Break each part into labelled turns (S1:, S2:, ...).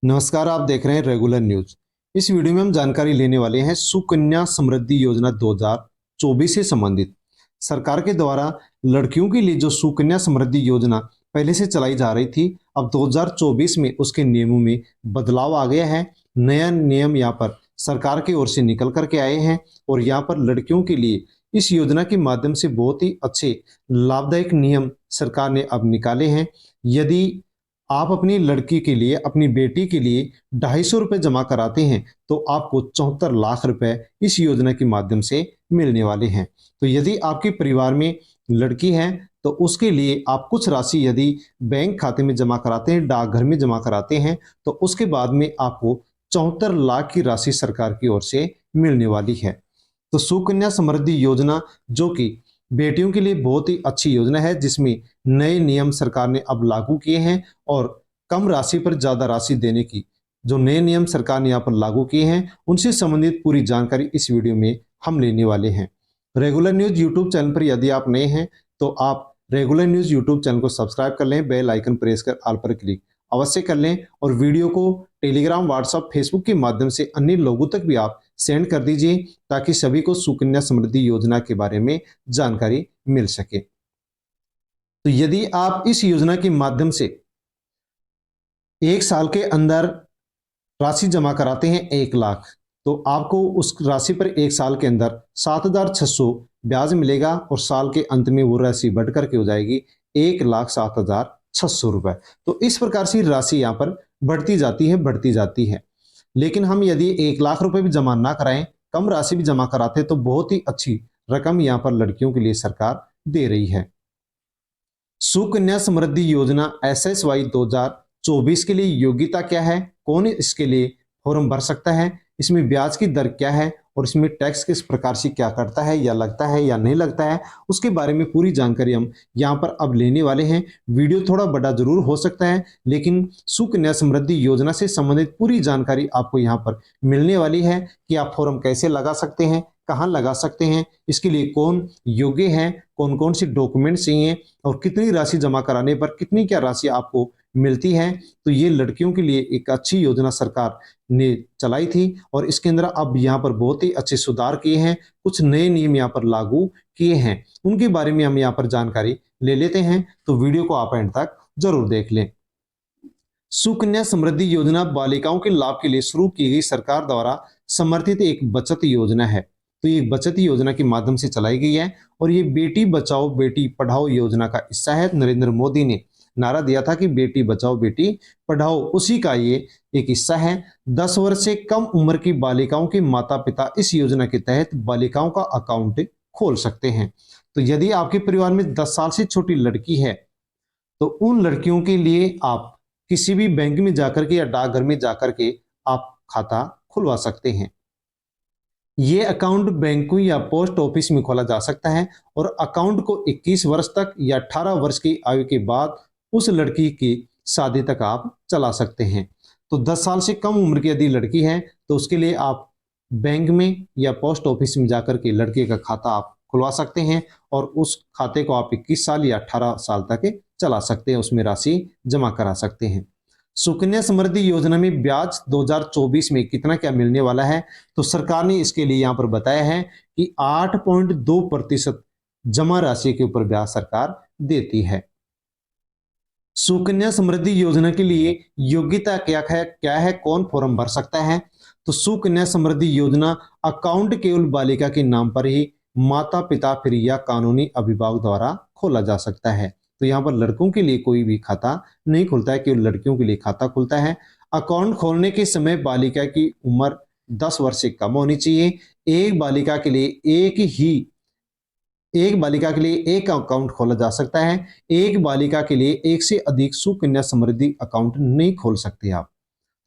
S1: नमस्कार, आप देख रहे हैं रेगुलर न्यूज। इस वीडियो में हम जानकारी लेने वाले हैं सुकन्या समृद्धि योजना 2024 से संबंधित। सरकार के द्वारा लड़कियों के लिए जो सुकन्या समृद्धि योजना पहले से चलाई जा रही थी, अब 2024 में उसके नियमों में बदलाव आ गया है। नया नियम यहाँ पर सरकार की ओर से निकल करके आए हैं और यहाँ पर लड़कियों के लिए इस योजना के माध्यम से बहुत ही अच्छे लाभदायक नियम सरकार ने अब निकाले हैं। यदि आप अपनी लड़की के लिए, अपनी बेटी के लिए 250 रुपये जमा कराते हैं तो आपको 74 लाख रुपए इस योजना के माध्यम से मिलने वाले हैं। तो यदि आपके परिवार में लड़की है तो उसके लिए आप कुछ राशि यदि बैंक खाते में जमा कराते हैं, डाकघर में जमा कराते हैं, तो उसके बाद में आपको 74 लाख की राशि सरकार की ओर से मिलने वाली है। तो सुकन्या समृद्धि योजना जो कि बेटियों के लिए बहुत ही अच्छी योजना है, जिसमें नए नियम सरकार ने अब लागू किए हैं और कम राशि पर ज्यादा राशि देने की जो नए नियम सरकार ने यहाँ पर लागू किए हैं, उनसे संबंधित पूरी जानकारी इस वीडियो में हम लेने वाले हैं। रेगुलर न्यूज यूट्यूब चैनल पर यदि आप नए हैं तो आप रेगुलर न्यूज यूट्यूब चैनल को सब्सक्राइब कर लें, बेल आइकन प्रेस कर ऑल पर क्लिक अवश्य कर लें और वीडियो को टेलीग्राम, व्हाट्सएप, फेसबुक के माध्यम से अन्य लोगों तक भी आप सेंड कर दीजिए ताकि सभी को सुकन्या समृद्धि योजना के बारे में जानकारी मिल सके। तो यदि आप इस योजना के माध्यम से 1 साल के अंदर राशि जमा कराते हैं 1 लाख, तो आपको उस राशि पर 1 साल के अंदर 7,600 ब्याज मिलेगा और साल के अंत में वो राशि बढ़ करके हो जाएगी 1,07,600 रुपए। तो इस प्रकार से राशि यहाँ पर बढ़ती जाती है। लेकिन हम यदि 1 लाख रुपए भी जमा ना कराएं, कम राशि भी जमा कराते तो बहुत ही अच्छी रकम यहाँ पर लड़कियों के लिए सरकार दे रही है। सुकन्या समृद्धि योजना SSY 2024 के लिए योग्यता क्या है, कौन इसके लिए फॉर्म भर सकता है, इसमें ब्याज की दर क्या है और इसमें टैक्स किस प्रकार से क्या करता है या लगता है या नहीं लगता है, उसके बारे में पूरी जानकारी हम यहाँ पर अब लेने वाले हैं। वीडियो थोड़ा बड़ा जरूर हो सकता है, लेकिन सुकन्या समृद्धि योजना से संबंधित पूरी जानकारी आपको यहाँ पर मिलने वाली है कि आप फॉर्म कैसे लगा सकते हैं, कहाँ लगा सकते हैं, इसके लिए कौन योग्य है, कौन कौन सी डॉक्यूमेंट चाहिए और कितनी राशि जमा कराने पर कितनी क्या राशि आपको मिलती है। तो ये लड़कियों के लिए एक अच्छी योजना सरकार ने चलाई थी और इसके अंदर अब यहाँ पर बहुत ही अच्छे सुधार किए हैं, कुछ नए नियम यहाँ पर लागू किए हैं, उनके बारे में हम यहाँ पर जानकारी ले लेते हैं। तो वीडियो को आप एंड तक जरूर देख लें। सुकन्या समृद्धि योजना बालिकाओं के लाभ के लिए शुरू की गई सरकार द्वारा समर्थित एक बचत योजना है। तो ये बचत योजना के माध्यम से चलाई गई है और ये बेटी बचाओ बेटी पढ़ाओ योजना का हिस्सा है। नरेंद्र मोदी ने नारा दिया था कि बेटी बचाओ बेटी पढ़ाओ, उसी का ये एक हिस्सा है। 10 वर्ष से कम उम्र की बालिकाओं के माता पिता इस योजना के तहत बालिकाओं का अकाउंट खोल सकते हैं। तो यदि आपके परिवार में 10 साल से छोटी लड़की है तो उन लड़कियों के लिए आप किसी भी बैंक में जाकर के या डाकघर में जाकर के आप खाता खुलवा सकते हैं। ये अकाउंट बैंकों या पोस्ट ऑफिस में खोला जा सकता है और अकाउंट को 21 वर्ष तक या 18 वर्ष की आयु के बाद उस लड़की की शादी तक आप चला सकते हैं। तो 10 साल से कम उम्र की यदि लड़की है तो उसके लिए आप बैंक में या पोस्ट ऑफिस में जाकर के लड़के का खाता आप खुलवा सकते हैं और उस खाते को आप 21 साल या 18 साल तक चला सकते हैं, उसमें राशि जमा करा सकते हैं। सुकन्या समृद्धि योजना में ब्याज 2024 में कितना क्या मिलने वाला है, तो सरकार ने इसके लिए यहाँ पर बताया है कि 8.2% जमा राशि के ऊपर ब्याज सरकार देती है। सुकन्या समृद्धि योजना के लिए योग्यता क्या है, कौन फॉर्म भर सकता है। तो सुकन्या समृद्धि योजना अकाउंट केवल बालिका के नाम पर ही माता पिता फिर या कानूनी अभिभावक द्वारा खोला जा सकता है। तो यहाँ पर लड़कों के लिए कोई भी खाता नहीं खुलता है, केवल लड़कियों के लिए खाता खुलता है। अकाउंट खोलने के समय बालिका की उम्र 10 वर्ष से कम होनी चाहिए। एक बालिका के लिए एक अकाउंट खोला जा सकता है। एक बालिका के लिए एक से अधिक सुकन्या समृद्धि अकाउंट नहीं खोल सकते आप।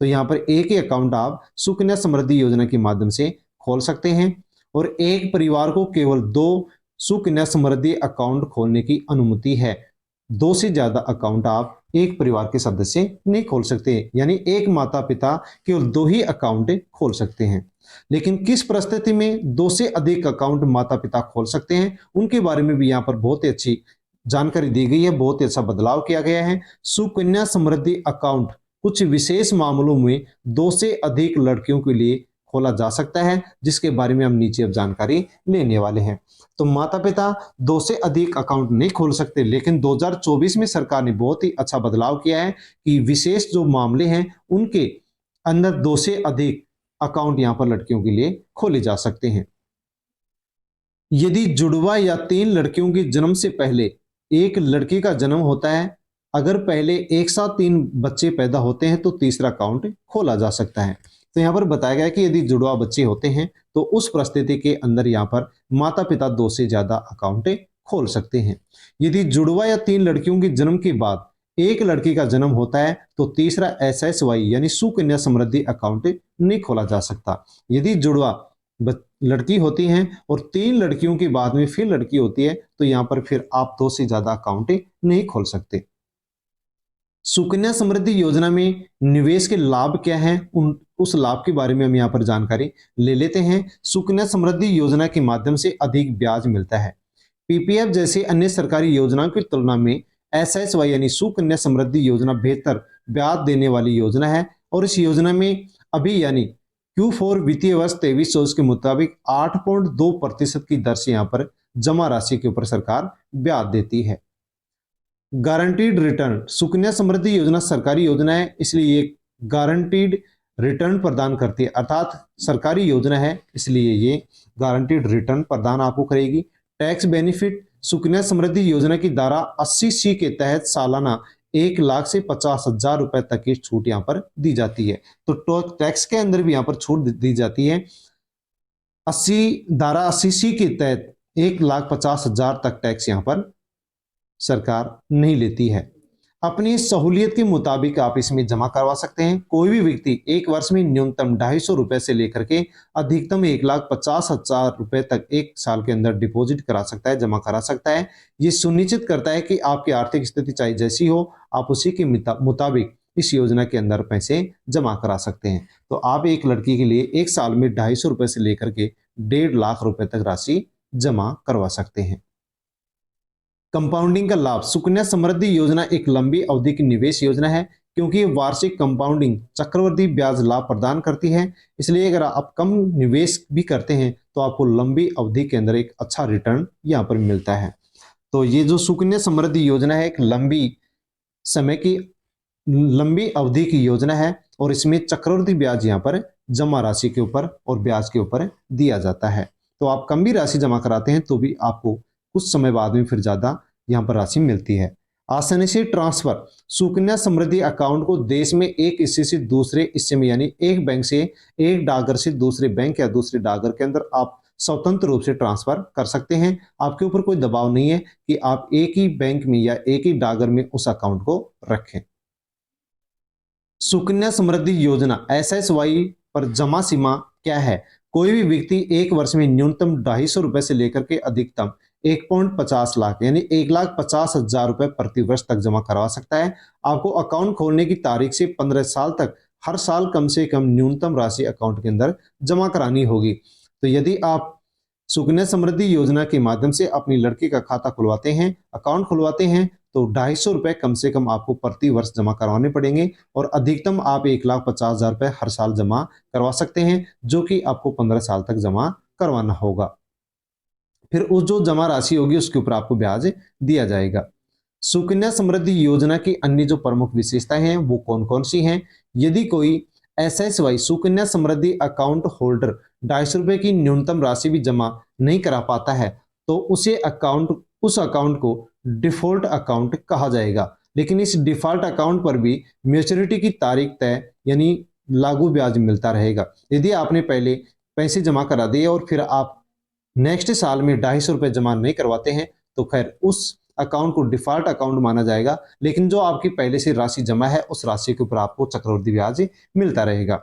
S1: तो यहाँ पर एक ही अकाउंट आप सुकन्या समृद्धि योजना के माध्यम से खोल सकते हैं और एक परिवार को केवल 2 सुकन्या समृद्धि अकाउंट खोलने की अनुमति है। 2 से ज्यादा अकाउंट आप एक परिवार के सदस्य नहीं खोल सकते, यानी एक माता पिता केवल 2 ही अकाउंट खोल सकते हैं। लेकिन किस परिस्थिति में 2 से अधिक अकाउंट माता पिता खोल सकते हैं, उनके बारे में भी यहाँ पर बहुत ही अच्छी जानकारी दी गई है, बहुत ही अच्छा बदलाव किया गया है। सुकन्या समृद्धि अकाउंट कुछ विशेष मामलों में 2 से अधिक लड़कियों के लिए खोला जा सकता है, जिसके बारे में हम नीचे अब जानकारी लेने वाले हैं। तो माता पिता 2 से अधिक अकाउंट नहीं खोल सकते, लेकिन 2024 में सरकार ने बहुत ही अच्छा बदलाव किया है कि विशेष जो मामले हैं उनके अंदर 2 से अधिक अकाउंट यहां पर लड़कियों के लिए खोले जा सकते हैं। यदि जुड़वा या 3 लड़कियों के जन्म से पहले एक लड़की का जन्म होता है, अगर पहले एक साथ 3 बच्चे पैदा होते हैं तो तीसरा अकाउंट खोला जा सकता है। तो यहाँ पर बताया गया है कि यदि जुड़वा बच्चे होते हैं तो उस परिस्थिति के अंदर यहाँ पर माता पिता 2 से ज्यादा अकाउंट खोल सकते हैं। यदि जुड़वा या 3 लड़कियों के जन्म के बाद एक लड़की का जन्म होता है तो तीसरा SSY यानी सुकन्या समृद्धि अकाउंट नहीं खोला जा सकता। यदि जुड़वा लड़की होती हैं और 3 लड़कियों के बाद में फिर लड़की होती है तो यहाँ पर फिर आप 2 से ज्यादा अकाउंट नहीं खोल सकते। सुकन्या समृद्धि योजना में निवेश के लाभ क्या हैं, उस लाभ के बारे में हम यहाँ पर जानकारी ले लेते हैं। सुकन्या समृद्धि योजना के माध्यम से अधिक ब्याज मिलता है। PPF जैसे अन्य सरकारी योजनाओं की तुलना में SSY यानी सुकन्या समृद्धि योजना बेहतर ब्याज देने वाली योजना है और इस योजना में अभी यानी Q4 वित्तीय वर्ष 23-24 के मुताबिक 8.2% की दर से यहाँ पर जमा राशि के ऊपर सरकार ब्याज देती है। गारंटीड रिटर्न, सुकन्या समृद्धि योजना सरकारी योजना है, इसलिए ये गारंटीड रिटर्न प्रदान करती है, अर्थात सरकारी योजना है इसलिए ये गारंटीड रिटर्न प्रदान आपको करेगी। टैक्स बेनिफिट, सुकन्या समृद्धि योजना की धारा 80C के तहत सालाना 1 लाख से 50,000 रुपए तक की छूट यहाँ पर दी जाती है। तो टैक्स के अंदर भी यहाँ पर छूट दी जाती है। धारा 80C के तहत 1,50,000 तक टैक्स यहाँ पर सरकार नहीं लेती है। अपनी सहूलियत के मुताबिक आप इसमें जमा करवा सकते हैं। कोई भी व्यक्ति एक वर्ष में न्यूनतम 250 रुपए से लेकर के अधिकतम 1,50,000 रुपए तक एक साल के अंदर डिपॉजिट करा सकता है, जमा करा सकता है। ये सुनिश्चित करता है कि आपकी आर्थिक स्थिति चाहे जैसी हो, आप उसी के मुताबिक इस योजना के अंदर पैसे जमा करा सकते हैं। तो आप एक लड़की के लिए एक साल में 250 रुपए से लेकर के 1.5 लाख रुपए तक राशि जमा करवा सकते हैं। कंपाउंडिंग का लाभ, सुकन्या समृद्धि योजना एक लंबी अवधि की निवेश योजना है क्योंकि ये वार्षिक कंपाउंडिंग चक्रवृद्धि ब्याज लाभ प्रदान करती है। इसलिए अगर आप कम निवेश भी करते हैं तो आपको लंबी अवधि के अंदर एक अच्छा रिटर्न यहाँ पर मिलता है। तो ये जो सुकन्या समृद्धि योजना है एक लंबी अवधि की योजना है और इसमें चक्रवृद्धि ब्याज यहाँ पर जमा राशि के ऊपर और ब्याज के ऊपर दिया जाता है। तो आप कम भी राशि जमा कराते हैं तो भी आपको कुछ समय बाद में फिर ज्यादा यहाँ पर राशि मिलती है। आसानी से ट्रांसफर, सुकन्या समृद्धि अकाउंट को देश में एक हिस्से से दूसरे हिस्से में यानी एक बैंक से एक डाकघर से दूसरे बैंक या दूसरे डाकघर के अंदर आप स्वतंत्र रूप से ट्रांसफर कर सकते हैं। आपके ऊपर कोई दबाव नहीं है कि आप एक ही बैंक में या एक ही डाकघर में उस अकाउंट को रखें। सुकन्या समृद्धि योजना SSY पर जमा सीमा क्या है? कोई भी व्यक्ति एक वर्ष में न्यूनतम 250 रुपए से लेकर के अधिकतम 1.50 लाख यानी 1,50,000 रुपए प्रति वर्ष तक जमा करवा सकता है। आपको अकाउंट खोलने की तारीख से 15 साल तक हर साल कम से कम न्यूनतम राशि अकाउंट के अंदर जमा करानी होगी। तो यदि आप सुकन्या समृद्धि योजना के माध्यम से अपनी लड़की का खाता खुलवाते हैं, अकाउंट खुलवाते हैं तो 250 रुपए कम से कम आपको प्रति वर्ष जमा करवाने पड़ेंगे और अधिकतम आप 1,50,000 रुपए हर साल जमा करवा सकते हैं, जो कि आपको 15 साल तक जमा करवाना होगा। फिर उस जो जमा राशि होगी उसके ऊपर आपको ब्याज दिया जाएगा। सुकन्या समृद्धि योजना की अन्य जो प्रमुख विशेषताएं हैं वो कौन कौन सी हैं? यदि कोई SSY Sukanya Samriddhi account holder 250 रुपए की न्यूनतम राशि भी जमा नहीं करा पाता है तो उस अकाउंट को डिफॉल्ट अकाउंट कहा जाएगा। लेकिन इस डिफॉल्ट अकाउंट पर भी मैच्योरिटी की तारीख तय यानी लागू ब्याज मिलता रहेगा। यदि आपने पहले पैसे जमा करा दिए और फिर आप नेक्स्ट साल में 250 रुपए जमा नहीं करवाते हैं तो खैर उस अकाउंट को डिफॉल्ट अकाउंट माना जाएगा, लेकिन जो आपकी पहले से राशि जमा है उस राशि के ऊपर आपको चक्रवृद्धि ब्याज मिलता रहेगा।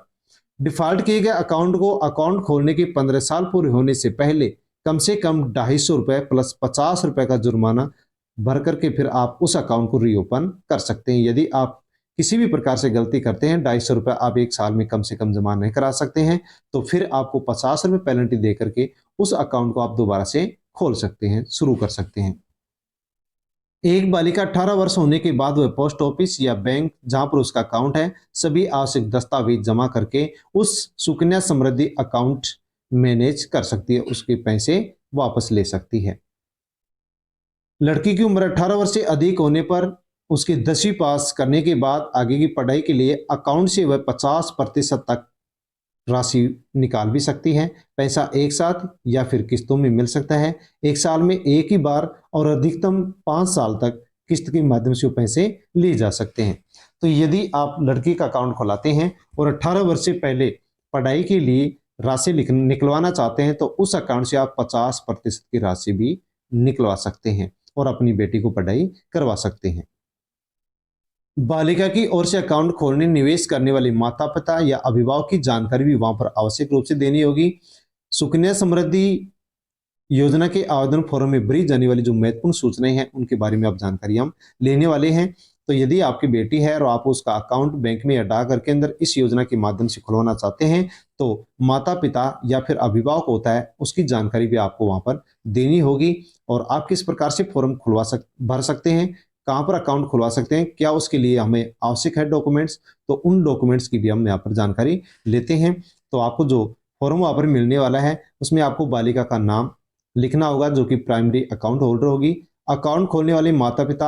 S1: डिफॉल्ट किए गए अकाउंट को अकाउंट खोलने के 15 साल पूरे होने से पहले कम से कम 250 रुपए प्लस 50 रुपए का जुर्माना भर करके फिर आप उस अकाउंट को रीओपन कर सकते हैं। यदि आप किसी भी प्रकार से गलती करते हैं, 250 रुपए आप एक साल में कम से कम जमा नहीं करा सकते हैं तो फिर आपको 50 रुपए पेनल्टी दे करके उस अकाउंट को आप दोबारा से खोल सकते हैं, शुरू कर सकते हैं। एक बालिका 18 वर्ष होने के बाद वह पोस्ट ऑफिस या बैंक जहां पर उसका अकाउंट है सभी आवश्यक दस्तावेज जमा करके उस सुकन्या समृद्धि अकाउंट मैनेज कर सकती है, उसके पैसे वापस ले सकती है। लड़की की उम्र 18 वर्ष से अधिक होने पर उसके 10वीं पास करने के बाद आगे की पढ़ाई के लिए अकाउंट से वह 50% तक राशि निकाल भी सकती है। पैसा एक साथ या फिर किस्तों में मिल सकता है। एक साल में एक ही बार और अधिकतम 5 साल तक किस्त के माध्यम से वो पैसे लिए जा सकते हैं। तो यदि आप लड़की का अकाउंट खुलाते हैं और 18 वर्ष से पहले पढ़ाई के लिए राशि निकलवाना चाहते हैं तो उस अकाउंट से आप 50% की राशि भी निकलवा सकते हैं और अपनी बेटी को पढ़ाई करवा सकते हैं। बालिका की ओर से अकाउंट खोलने निवेश करने वाले माता पिता या अभिभावक की जानकारी भी वहां पर आवश्यक रूप से देनी होगी। सुकन्या समृद्धि योजना के आवेदन फॉर्म में भरी जाने वाली जो महत्वपूर्ण सूचनाएं हैं उनके बारे में अब जानकारी हम लेने वाले हैं। तो यदि आपकी बेटी है और आप उसका अकाउंट बैंक में या डाकघर के अंदर इस योजना के माध्यम से खुलवाना चाहते हैं तो माता पिता या फिर अभिभावक होता है उसकी जानकारी भी आपको वहां पर देनी होगी और आप किस प्रकार से फॉर्म भर सकते हैं, कहाँ पर अकाउंट खुलवा सकते हैं, क्या उसके लिए हमें आवश्यक है डॉक्यूमेंट्स, तो उन डॉक्यूमेंट्स की भी हम यहाँ पर जानकारी लेते हैं। तो आपको जो फॉर्म वहाँ पर मिलने वाला है उसमें आपको बालिका का नाम लिखना होगा जो कि प्राइमरी अकाउंट होल्डर होगी। अकाउंट खोलने वाले माता पिता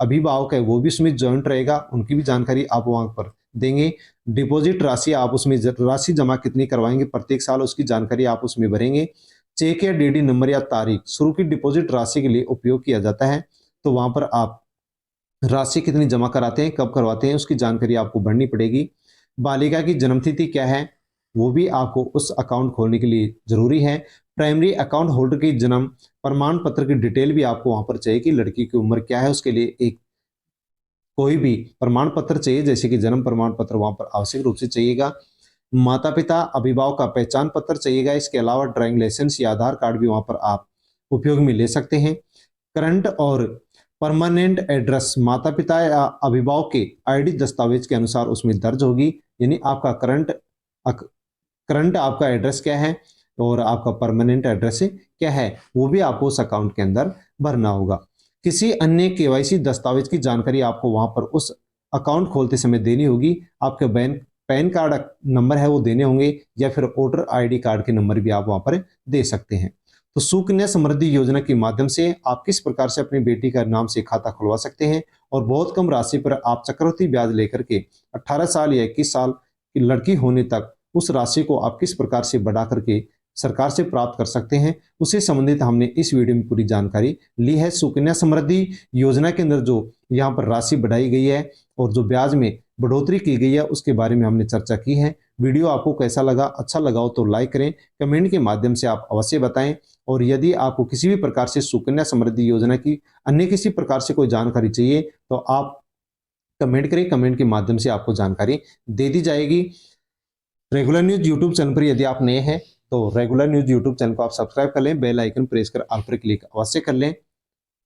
S1: अभिभावक है वो भी उसमें ज्वाइंट रहेगा, उनकी भी जानकारी आप वहां पर देंगे। डिपॉजिट राशि आप उसमें राशि जमा कितनी करवाएंगे प्रत्येक साल उसकी जानकारी आप उसमें भरेंगे। चेक या डीडी नंबर या तारीख शुरू की डिपॉजिट राशि के लिए उपयोग किया जाता है तो वहां पर आप राशि कितनी जमा कराते हैं, कब करवाते हैं, उसकी जानकारी आपको भरनी पड़ेगी। बालिका की जन्मतिथि क्या है वो भी आपको उस अकाउंट खोलने के लिए जरूरी है। प्राइमरी अकाउंट होल्डर की जन्म प्रमाण पत्र की डिटेल भी आपको वहां पर चाहिए कि लड़की की उम्र क्या है, उसके लिए एक कोई भी प्रमाण पत्र चाहिए जैसे कि जन्म प्रमाण पत्र वहां पर आवश्यक रूप से चाहिएगा। माता पिता अभिभावक का पहचान पत्र चाहिएगा। इसके अलावा ड्राइविंग लाइसेंस या आधार कार्ड भी वहां पर आप उपयोग में ले सकते हैं। करंट और परमानेंट एड्रेस माता पिता या अभिभावक के आईडी दस्तावेज के अनुसार उसमें दर्ज होगी, यानी आपका करंट आपका एड्रेस क्या है और आपका परमानेंट एड्रेस क्या है वो भी आपको उस अकाउंट के अंदर भरना होगा। किसी अन्य केवाईसी दस्तावेज की जानकारी आपको वहां पर उस अकाउंट खोलते समय देनी होगी। आपके पैन कार्ड नंबर है वो देने होंगे या फिर वोटर आईडी कार्ड के नंबर भी आप वहां पर दे सकते हैं। तो सुकन्या समृद्धि योजना के माध्यम से आप किस प्रकार से अपनी बेटी का नाम से खाता खुलवा सकते हैं और बहुत कम राशि पर आप चक्रवृद्धि ब्याज लेकर के 18 साल या 21 साल की लड़की होने तक उस राशि को आप किस प्रकार से बढ़ा करके सरकार से प्राप्त कर सकते हैं उससे संबंधित हमने इस वीडियो में पूरी जानकारी ली है। सुकन्या समृद्धि योजना के अंदर जो यहाँ पर राशि बढ़ाई गई है और जो ब्याज में बढ़ोतरी की गई है उसके बारे में हमने चर्चा की है। वीडियो आपको कैसा लगा, अच्छा लगा हो तो लाइक करें, कमेंट के माध्यम से आप अवश्य बताएं और यदि आपको किसी भी प्रकार से सुकन्या समृद्धि योजना की अन्य किसी प्रकार से कोई जानकारी चाहिए तो आप कमेंट करें, कमेंट के माध्यम से आपको जानकारी दे दी जाएगी। रेगुलर न्यूज यूट्यूब चैनल पर यदि आप नए हैं तो रेगुलर न्यूज यूट्यूब चैनल को आप सब्सक्राइब कर लें, बेल आइकन प्रेस कर ऑल पर क्लिक अवश्य कर लें।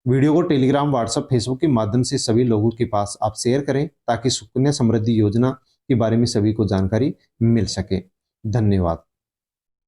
S1: वीडियो को टेलीग्राम, व्हाट्सएप, फेसबुक के माध्यम से सभी लोगों के पास आप शेयर करें ताकि सुकन्या समृद्धि योजना के बारे में सभी को जानकारी मिल सके। धन्यवाद।